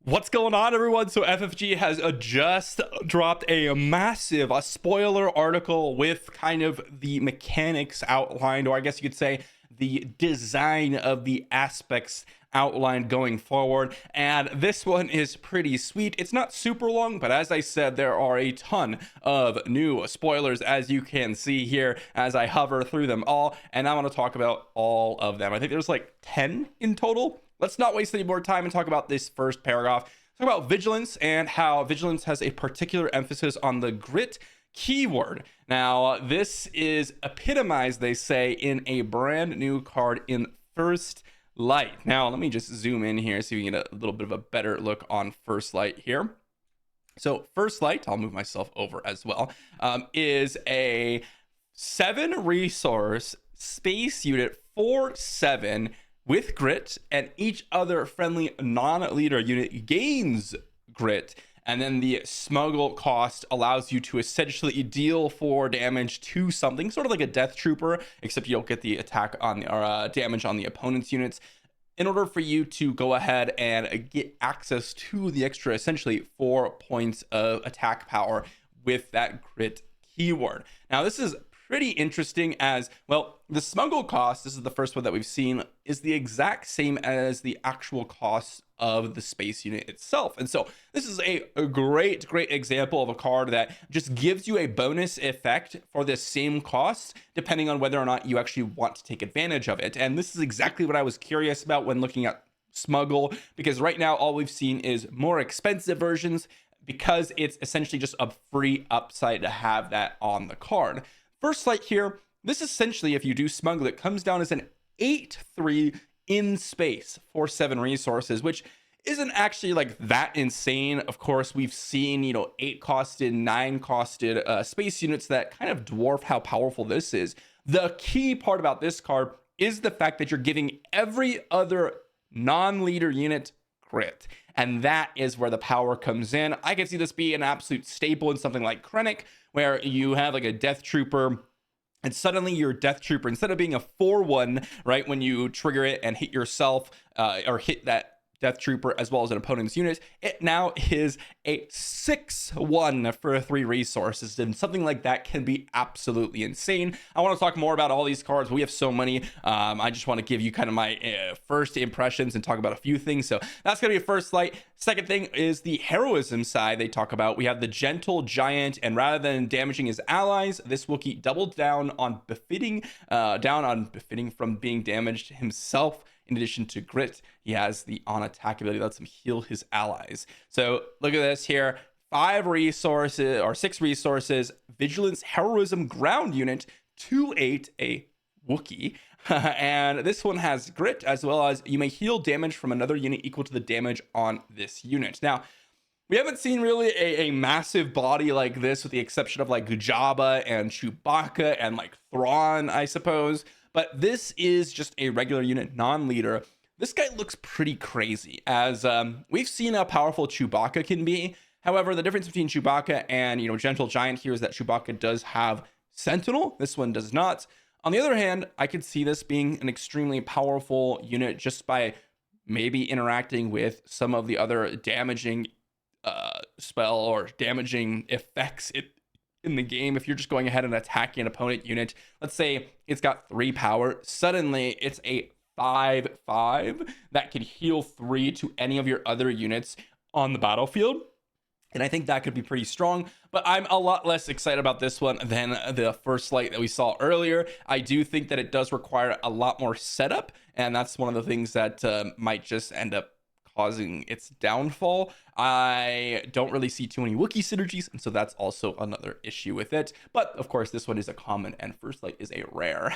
What's going on, everyone? So FFG has just dropped a massive spoiler article with kind of the mechanics outlined, or I guess you could say the design of the aspects outlined going forward. And this one is pretty sweet. It's not super long, but as I said, there are a ton of new spoilers, as you can see here as I hover through them all. And I want to talk about all of them. I think there's like 10 in total. Let's not waste any more time and talk about this first paragraph. Talk about vigilance and how vigilance has a particular emphasis on the grit keyword. Now, this is epitomized, they say, in a brand new card in First Light. Now, let me just zoom in here so you can get a little bit of a better look on First Light here. So First Light, I'll move myself over as well, is a 7 resource space unit 4/7 with grit, and each other friendly non-leader unit gains grit, and then the smuggle cost allows you to essentially deal 4 damage to something, sort of like a death trooper, except you don't get the attack on the damage on the opponent's units, in order for you to go ahead and get access to the extra essentially 4 points of attack power with that grit keyword. Now, this is pretty interesting as well. The smuggle cost, this is the first one that we've seen, is the exact same as the actual cost of the space unit itself. And so this is a great example of a card that just gives you a bonus effect for the same cost, depending on whether or not you actually want to take advantage of it. And this is exactly what I was curious about when looking at smuggle, because right now all we've seen is more expensive versions, because it's essentially just a free upside to have that on the card. First Light here, this essentially, if you do smuggle, it comes down as an 8/3 in space for 7 resources, which isn't actually like that insane. Of course, we've seen, 8 costed, 9 costed space units that kind of dwarf how powerful this is. The key part about this card is the fact that you're giving every other non-leader unit grit. And that is where the power comes in. I can see this be an absolute staple in something like Krennic, where you have like a death trooper, and suddenly your death trooper, instead of being a 4/1, right, when you trigger it and hit yourself or hit that death trooper as well as an opponent's unit, it now is a 6/1 for 3 resources, and something like that can be absolutely insane. I want to talk more about all these cards. We have so many. I just want to give you kind of my first impressions and talk about a few things. So that's going to be a First Light. Second thing is the heroism side. They talk about, we have the gentle giant, and rather than damaging his allies, this Wookiee doubled down on befitting from being damaged himself. In addition to grit, he has the on attack ability that lets him heal his allies. So look at this here. 5 resources or 6 resources, vigilance, heroism, ground unit, 2/8, a Wookiee. And this one has grit, as well as you may heal damage from another unit equal to the damage on this unit. Now, we haven't seen really a massive body like this, with the exception of like Jabba and Chewbacca and like Thrawn, I suppose. But this is just a regular unit, non-leader. This guy looks pretty crazy, as we've seen how powerful Chewbacca can be. However, the difference between Chewbacca and, Gentle Giant here is that Chewbacca does have Sentinel. This one does not. On the other hand, I could see this being an extremely powerful unit just by maybe interacting with some of the other damaging spell or damaging effects in the game. If you're just going ahead and attacking an opponent unit, let's say it's got 3 power, suddenly it's a 5/5 that can heal 3 to any of your other units on the battlefield. And I think that could be pretty strong, but I'm a lot less excited about this one than the First Light that we saw earlier. I do think that it does require a lot more setup, and that's one of the things that might just end up causing its downfall. I don't really see too many Wookiee synergies, and so that's also another issue with it. But of course, this one is a common and First Light is a rare.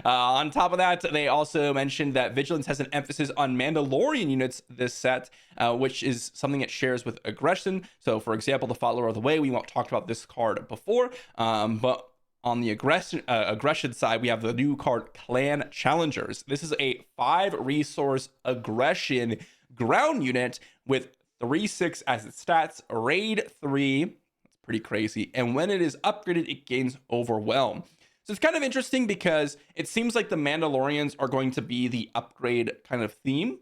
On top of that, they also mentioned that Vigilance has an emphasis on Mandalorian units this set, which is something it shares with aggression. So for example, the Follower of the Way, we talked about this card before, but on the aggression side, we have the new card Clan Challengers. This is a 5 resource aggression ground unit with 3/6 as its stats, raid 3. That's pretty crazy. And when it is upgraded, it gains overwhelm. So it's kind of interesting because it seems like the Mandalorians are going to be the upgrade kind of theme.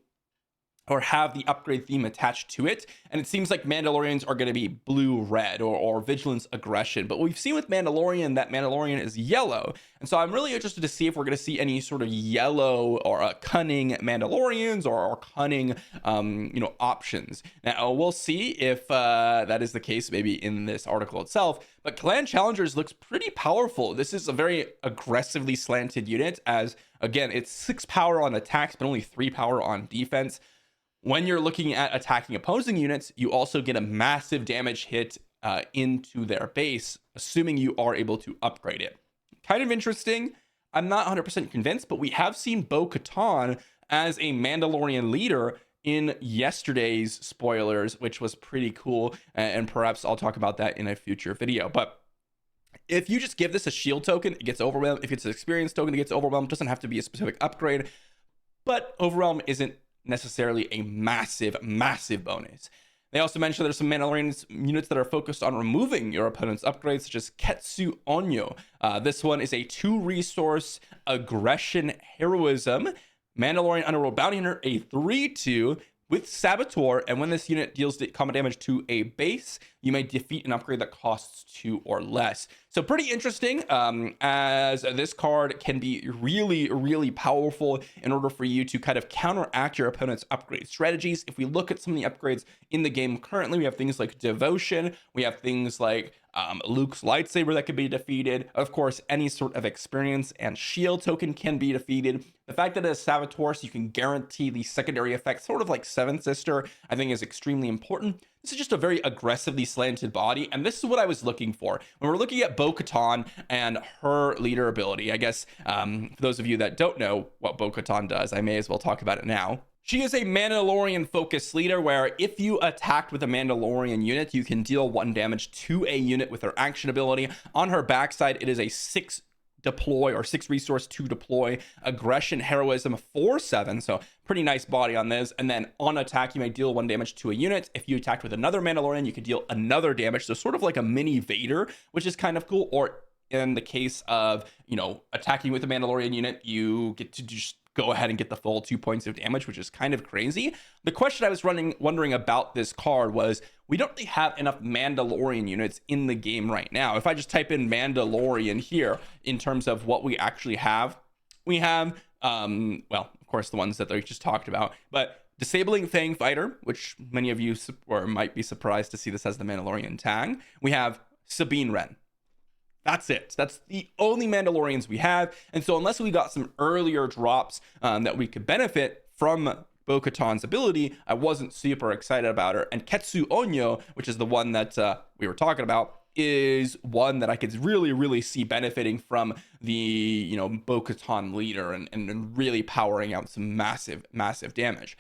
or have the upgrade theme attached to it. And it seems like Mandalorians are going to be blue red, or vigilance aggression. But we've seen with Mandalorian that Mandalorian is yellow. And so I'm really interested to see if we're going to see any sort of yellow or cunning Mandalorians, or cunning options. Now we'll see if that is the case maybe in this article itself. But Clan Challengers looks pretty powerful. This is a very aggressively slanted unit, as again, it's 6 power on attacks but only 3 power on defense. When you're looking at attacking opposing units, you also get a massive damage hit into their base, assuming you are able to upgrade it. Kind of interesting. I'm not 100% convinced, but we have seen Bo-Katan as a Mandalorian leader in yesterday's spoilers, which was pretty cool. And perhaps I'll talk about that in a future video. But if you just give this a shield token, it gets overwhelmed. If it's an experience token, it gets overwhelmed. It doesn't have to be a specific upgrade. But overwhelm isn't necessarily a massive bonus. They also mentioned there's some Mandalorian units that are focused on removing your opponent's upgrades, such as Ketsu Onyo. This one is a 2 resource aggression heroism Mandalorian Underworld Bounty Hunter, a 3/2 with Saboteur, and when this unit deals combat damage to a base, you may defeat an upgrade that costs 2 or less. So pretty interesting, as this card can be really powerful in order for you to kind of counteract your opponent's upgrade strategies. If we look at some of the upgrades in the game currently, we have things like Devotion, we have things like Luke's lightsaber that could be defeated. Of course, any sort of experience and shield token can be defeated. The fact that it is Saboteur, so you can guarantee the secondary effect, sort of like Seventh Sister, I think is extremely important. This is just a very aggressively slanted body, and this is what I was looking for when we're looking at Bo-Katan and her leader ability. I guess for those of you that don't know what Bo-Katan does, I may as well talk about it now. She is a Mandalorian focused leader where if you attacked with a Mandalorian unit, you can deal 1 damage to a unit with her action ability. On her backside, it is a 6 deploy or 6 resource to deploy aggression heroism 4/7, so pretty nice body on this. And then on attack, you may deal 1 damage to a unit. If you attacked with another Mandalorian, you could deal another damage, so sort of like a mini Vader, which is kind of cool. Or in the case of attacking with a Mandalorian unit, you get to just go ahead and get the full 2 points of damage, which is kind of crazy. The question I was wondering about this card was, we don't really have enough Mandalorian units in the game right now. If I just type in Mandalorian here, in terms of what we actually have, we have, well, of course, the ones that they just talked about, but Disabling Fang Fighter, which many of you might be surprised to see this as the Mandalorian tag. We have Sabine Wren. That's it. That's the only Mandalorians we have. And so unless we got some earlier drops that we could benefit from Bo-Katan's ability, I wasn't super excited about her. And Ketsu Onyo, which is the one that we were talking about, is one that I could really see benefiting from the Bo-Katan leader and really powering out some massive damage.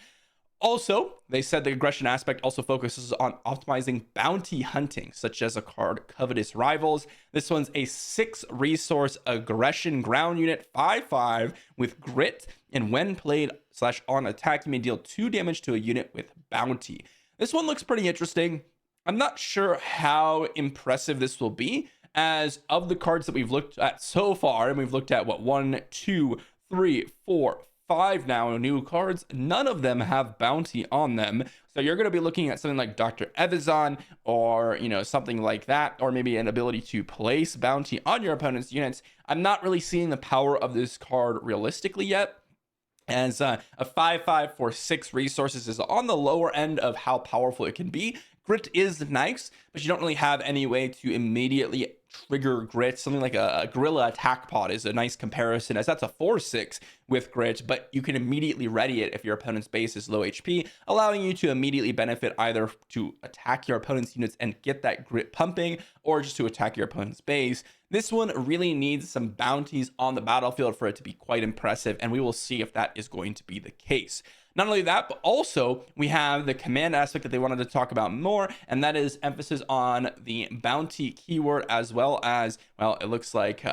Also, they said the aggression aspect also focuses on optimizing bounty hunting, such as a card Covetous Rivals. This one's a 6 resource aggression ground unit, 5/5 with grit, and when played / on attack, you may deal 2 damage to a unit with bounty. This one looks pretty interesting. I'm not sure how impressive this will be, as of the cards that we've looked at so far, and we've looked at 1, 2, 3, 4, 5 now new cards, none of them have bounty on them. So you're going to be looking at something like Dr. Evazan, or something like that, or maybe an ability to place bounty on your opponent's units. I'm not really seeing the power of this card realistically yet, as a 5/5 for 6 resources is on the lower end of how powerful it can be. Grit is nice, but you don't really have any way to immediately trigger grit. Something like a Gorilla Attack Pod is a nice comparison, as that's a 4/6 with grit, but you can immediately ready it if your opponent's base is low HP, allowing you to immediately benefit either to attack your opponent's units and get that grit pumping, or just to attack your opponent's base. This one really needs some bounties on the battlefield for it to be quite impressive, and we will see if that is going to be the case. Not only that, but also we have the command aspect that they wanted to talk about more, and that is emphasis on the bounty keyword, as well as, well, it looks like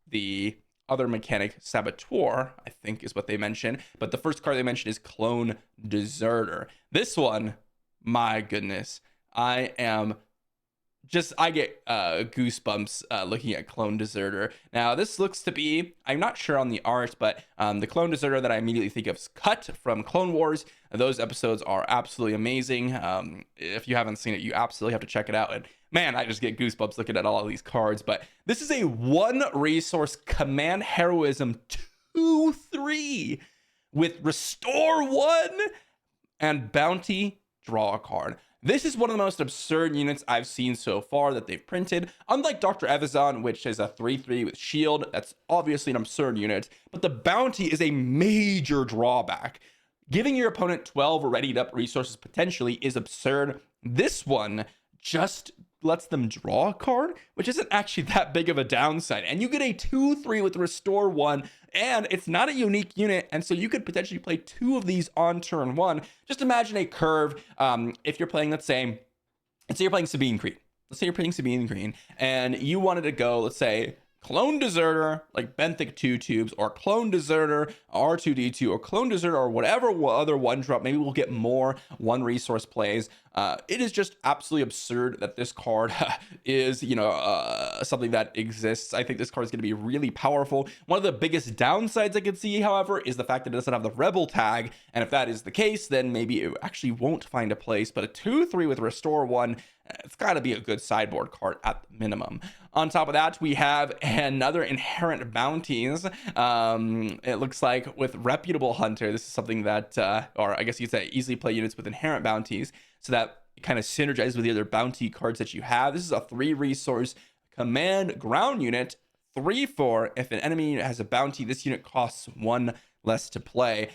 the other mechanic, Saboteur, I think is what they mentioned. But the first card they mentioned is Clone Deserter. This one, my goodness, I am just I get goosebumps looking at Clone Deserter. Now this looks to be, I'm not sure on the art, but the Clone Deserter that I immediately think of is cut from Clone Wars. Those episodes are absolutely amazing. If you haven't seen it, you absolutely have to check it out. And man, I just get goosebumps looking at all of these cards. But this is a 1 resource command heroism 2/3 with restore 1 and bounty, draw a card. This is one of the most absurd units I've seen so far that they've printed. Unlike Dr. Evazan, which is a 3/3 with shield, that's obviously an absurd unit, but the bounty is a major drawback. Giving your opponent 12 readied up resources potentially is absurd. This one just lets them draw a card, which isn't actually that big of a downside. And you get a 2/3 with restore 1, and it's not a unique unit, and so you could potentially play 2 of these on turn 1. Just imagine a curve. If you're playing, let's say you're playing Sabine Green. Let's say you're playing Sabine Green, and you wanted to go, let's say, Clone Deserter, like Benthic 2 tubes, or Clone Deserter, R2D2, or Clone Deserter, or whatever other 1-drop. Maybe we'll get more 1 resource plays. It is just absolutely absurd that this card is, something that exists. I think this card is going to be really powerful. One of the biggest downsides I can see, however, is the fact that it doesn't have the Rebel tag. And if that is the case, then maybe it actually won't find a place. But a 2/3 with restore 1, it's got to be a good sideboard card at the minimum. On top of that, we have another inherent bounties. It looks like with Reputable Hunter, this is something that, or I guess you could say easily play units with inherent bounties, so that it kind of synergizes with the other bounty cards that you have. This is a 3 resource command ground unit, 3/4. If an enemy unit has a bounty, this unit costs 1 less to play.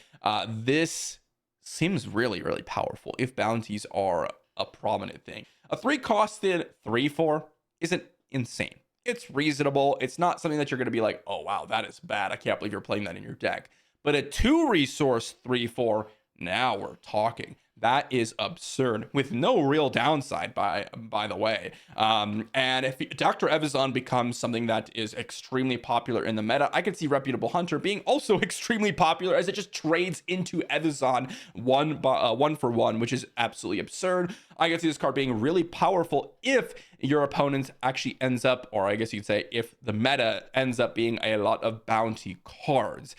This seems really, really powerful if bounties are a prominent thing. A 3-costed 3/4 isn't insane. It's reasonable. It's not something that you're going to be like, oh wow, that is bad, I can't believe you're playing that in your deck. But a 2 resource 3/4, now we're talking. That is absurd with no real downside, by the way. And if Dr. Evazan becomes something that is extremely popular in the meta, I could see Reputable Hunter being also extremely popular, as it just trades into Evazan one for one, which is absolutely absurd. I could see this card being really powerful if your opponent actually ends up, or I guess you could say if the meta ends up being a lot of bounty cards.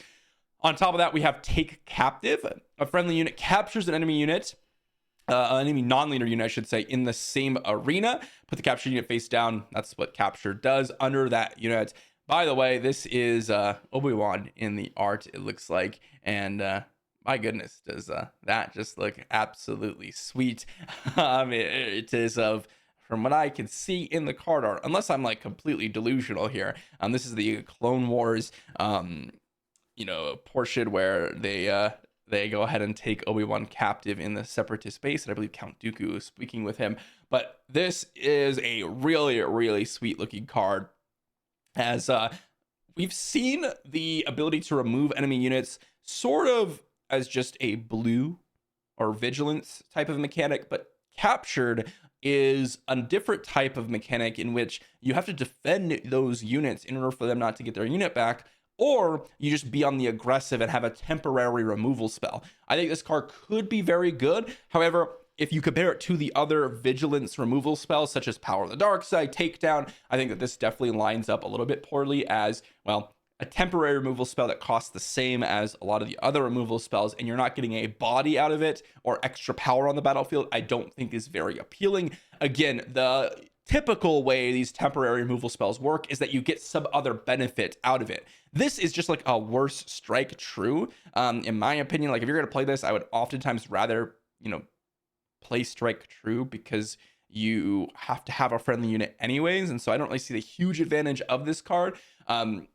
On top of that, we have Take Captive. A friendly unit captures an enemy unit, an enemy non-leader unit, I should say, in the same arena. Put the captured unit face down. That's what capture does under that unit. By the way, this is Obi-Wan in the art, it looks like. And my goodness, does that just look absolutely sweet. It is from what I can see in the card art, unless I'm like completely delusional here. This is the Clone Wars portion where they go ahead and take Obi-Wan captive in the Separatist base, and I believe Count Dooku is speaking with him. But this is a really, really sweet looking card, as we've seen the ability to remove enemy units sort of as just a blue or vigilance type of mechanic, but captured is a different type of mechanic in which you have to defend those units in order for them not to get their unit back, or you just be on the aggressive and have a temporary removal spell. I think this card could be very good. However, if you compare it to the other vigilance removal spells, such as Power of the Dark Side, Takedown, I think that this definitely lines up a little bit poorly as, well, a temporary removal spell that costs the same as a lot of the other removal spells, and you're not getting a body out of it or extra power on the battlefield, I don't think is very appealing. Again, the typical way these temporary removal spells work is that you get some other benefit out of it. This is just like a worse Strike True. In my opinion, like if you're going to play this, I would oftentimes rather, play Strike True, because you have to have a friendly unit anyways. And so I don't really see the huge advantage of this card.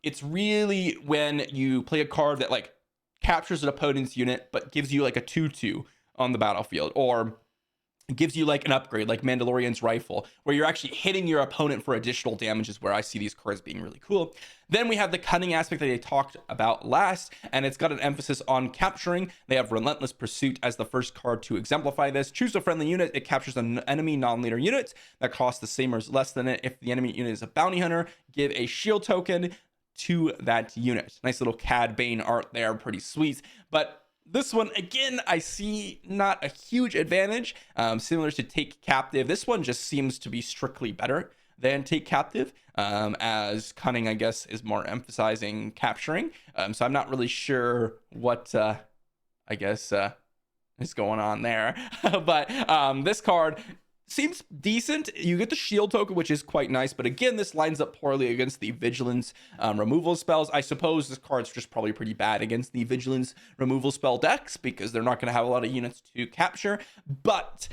It's really when you play a card that like captures an opponent's unit, but gives you like a 2/2 on the battlefield, or gives you like an upgrade like Mandalorian's Rifle, where you're actually hitting your opponent for additional damage, is where I see these cards being really cool. Then we have the cunning aspect that I talked about last, and it's got an emphasis on capturing. They have Relentless Pursuit as the first card to exemplify this. Choose a friendly unit. It captures an enemy non-leader unit that costs the same or less than it. If the enemy unit is a bounty hunter, give a shield token to that unit. Nice little Cad Bane art there, pretty sweet. But This one, again, I see not a huge advantage. Similar to Take Captive, this one just seems to be strictly better than Take Captive, as Cunning, I guess, is more emphasizing capturing. So I'm not really sure what, I guess, is going on there. But this card seems decent. You get the shield token, which is quite nice, but again, this lines up poorly against the vigilance removal spells. I suppose this card's just probably pretty bad against the vigilance removal spell decks because they're not going to have a lot of units to capture. But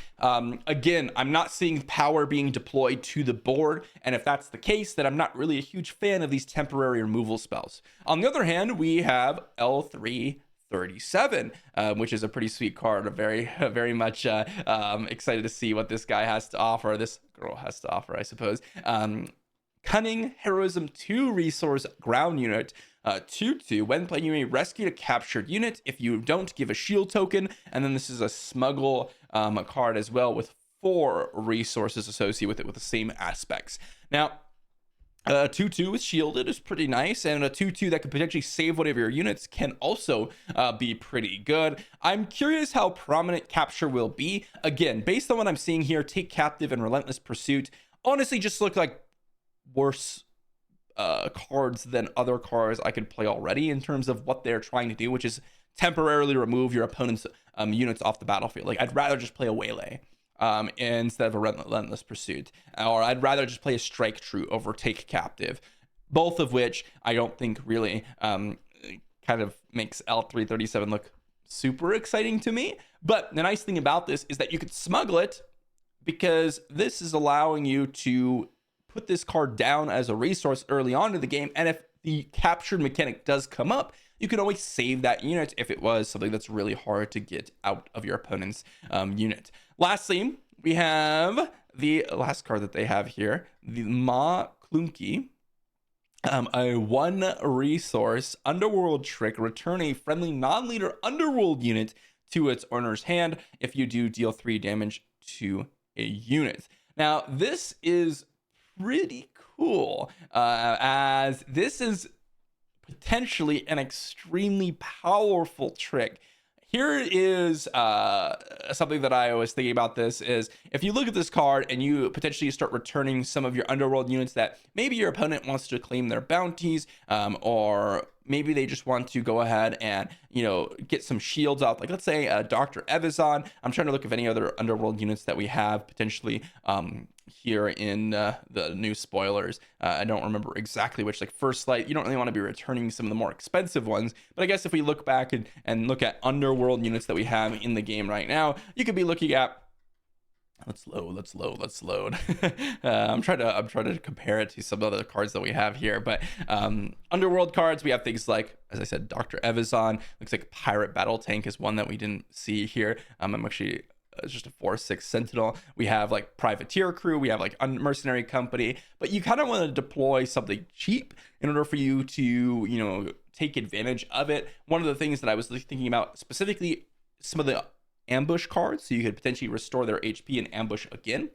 again, I'm not seeing power being deployed to the board, and if that's the case, then I'm not really a huge fan of these temporary removal spells. On the other hand, we have L337, which is a pretty sweet card. I'm very much excited to see what this guy has to offer. This girl has to offer, I suppose. Cunning Heroism 2 resource ground unit. 2/2. When playing, you may rescue a captured unit. If you don't, give a shield token. And then this is a smuggle card as well with 4 resources associated with it with the same aspects. Now, 2/2 with shielded is pretty nice, and a 2/2 that could potentially save one of your units can also be pretty good. I'm curious how prominent capture will be. Again, based on what I'm seeing here, Take Captive and Relentless Pursuit honestly just look like worse cards than other cards I could play already in terms of what they're trying to do, which is temporarily remove your opponent's units off the battlefield. Like, I'd rather just play a Waylay instead of a Relentless Pursuit, or I'd rather just play a Strike True over Take Captive, both of which I don't think really kind of makes L337 look super exciting to me. But the nice thing about this is that you could smuggle it, because this is allowing you to put this card down as a resource early on in the game, and if the captured mechanic does come up, you can always save that unit if it was something that's really hard to get out of your opponent's unit. Lastly, we have the last card that they have here, the Ma Clunky. A 1 resource Underworld Trick. Return a friendly non-leader Underworld unit to its owner's hand. If you do, deal 3 damage to a unit. Now, this is pretty cool, as this is potentially an extremely powerful trick. Here is something that I was thinking about. This is, if you look at this card and you potentially start returning some of your Underworld units that maybe your opponent wants to claim their bounties, or maybe they just want to go ahead and, you know, get some shields out. Like, let's say Dr. Evazan. I'm trying to look at any other Underworld units that we have potentially here in the new spoilers. I don't remember exactly which. Like First Light, you don't really want to be returning some of the more expensive ones, but I guess if we look back and look at Underworld units that we have in the game right now, you could be looking at, let's load. I'm trying to compare it to some other cards that we have here, but Underworld cards, we have things like, as I said, Dr. Evazan. Looks like Pirate Battle Tank is one that we didn't see here. I'm actually just a 4/6 Sentinel. We have like Privateer Crew, we have like Mercenary Company, but you kind of want to deploy something cheap in order for you to, you know, take advantage of it. One of the things that I was thinking about specifically, some of the ambush cards, so you could potentially restore their HP and ambush again.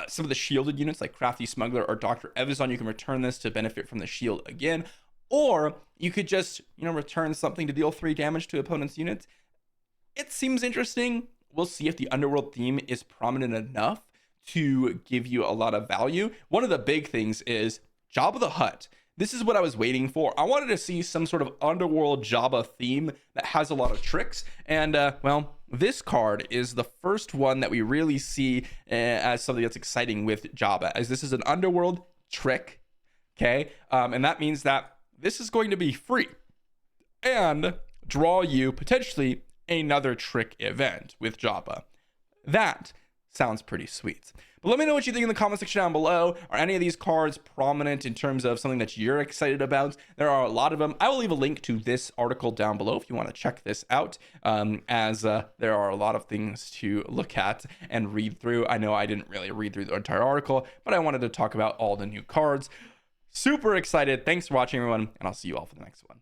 Some of the shielded units like Crafty Smuggler or Dr. Evazan, you can return this to benefit from the shield again, or you could just, you know, return something to deal 3 damage to opponent's units. It seems interesting. We'll see if the Underworld theme is prominent enough to give you a lot of value. One of the big things is Jabba the Hutt. This is what I was waiting for. I wanted to see some sort of Underworld Jabba theme that has a lot of tricks. And, well, this card is the first one that we really see as something that's exciting with Jabba, as this is an Underworld trick, okay? And that means that this is going to be free and draw you potentially another trick event with Jabba. That sounds pretty sweet. But let me know what you think in the comment section down below. Are any of these cards prominent in terms of something that you're excited about? There are a lot of them. I will leave a link to this article down below if you want to check this out, as there are a lot of things to look at and read through. I know I didn't really read through the entire article, but I wanted to talk about all the new cards. Super excited. Thanks for watching, everyone, and I'll see you all for the next one.